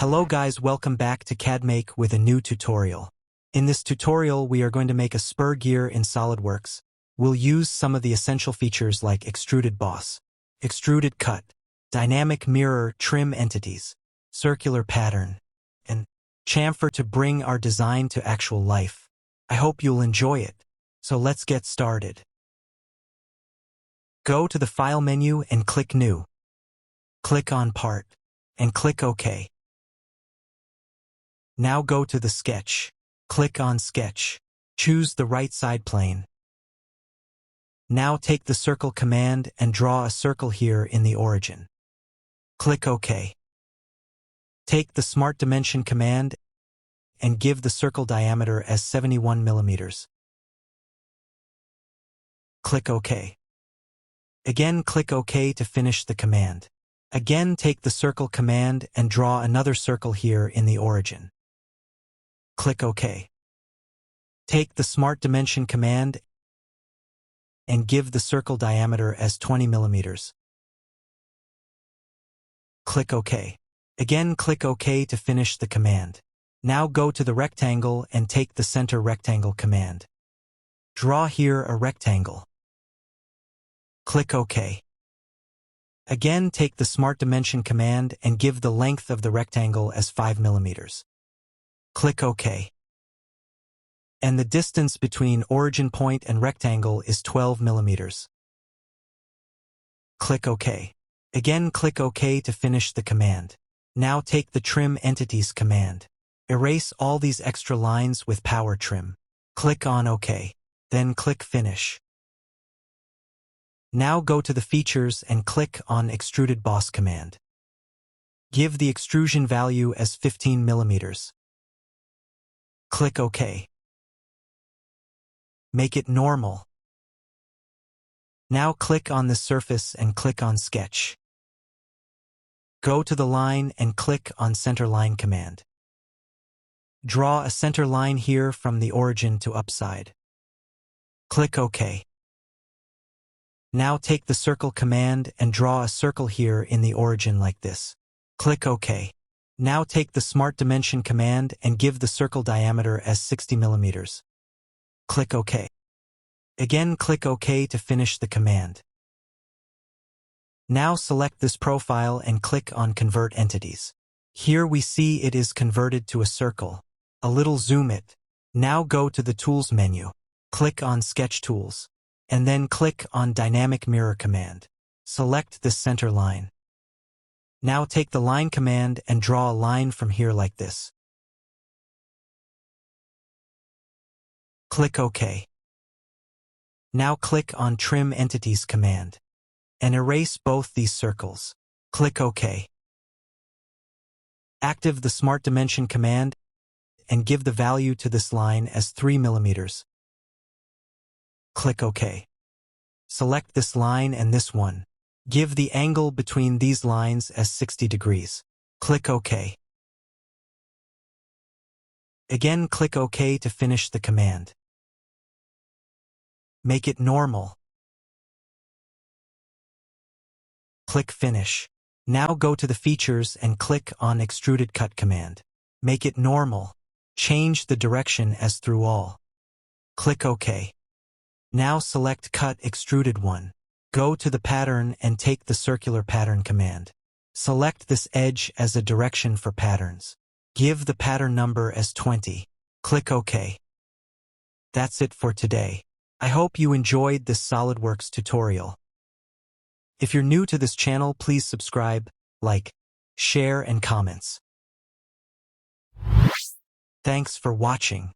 Hello guys, welcome back to CAD with a new tutorial. In this tutorial, we are going to make a spur gear in Solidworks. We'll use some of the essential features like Extruded Boss, Extruded Cut, Dynamic Mirror Trim Entities, Circular Pattern, and Chamfer to bring our design to actual life. I hope you'll enjoy it. So let's get started. Go to the File menu and click New. Click on Part, and click OK. Now go to the Sketch. Click on Sketch. Choose the right side plane. Now take the Circle command and draw a circle here in the origin. Click OK. Take the Smart Dimension command and give the circle diameter as 71 millimeters. Click OK. Again, click OK to finish the command. Again, take the Circle command and draw another circle here in the origin. Click OK. Take the Smart Dimension command and give the circle diameter as 20 millimeters. Click OK. Again, click OK to finish the command. Now go to the rectangle and take the Center Rectangle command. Draw here a rectangle. Click OK. Again, take the Smart Dimension command and give the length of the rectangle as 5 millimeters. Click OK. And the distance between origin point and rectangle is 12 millimeters. Click OK. Again, click OK to finish the command. Now take the Trim Entities command. Erase all these extra lines with Power Trim. Click on OK. Then click Finish. Now go to the Features and click on Extruded Boss command. Give the extrusion value as 15 millimeters. Click OK. Make it normal. Now click on the surface and click on Sketch. Go to the line and click on Center Line command. Draw a center line here from the origin to upside. Click OK. Now take the Circle command and draw a circle here in the origin like this. Click OK. Now take the Smart Dimension command and give the circle diameter as 60 millimeters. Click OK. Again, click OK to finish the command. Now select this profile and click on Convert Entities. Here we see it is converted to a circle. A little zoom it. Now go to the Tools menu. Click on Sketch Tools. And then click on Dynamic Mirror command. Select this center line. Now take the Line command and draw a line from here like this. Click OK. Now click on Trim Entities command. And erase both these circles. Click OK. Active the Smart Dimension command and give the value to this line as 3 millimeters. Click OK. Select this line and this one. Give the angle between these lines as 60 degrees. Click OK. Again, click OK to finish the command. Make it normal. Click Finish. Now go to the Features and click on Extruded Cut command. Make it normal. Change the direction as through all. Click OK. Now select Cut Extruded One. Go to the pattern and take the Circular Pattern command. Select this edge as a direction for patterns. Give the pattern number as 20. Click OK. That's it for today. I hope you enjoyed this SolidWorks tutorial. If you're new to this channel, please subscribe, like, share, and comments. Thanks for watching.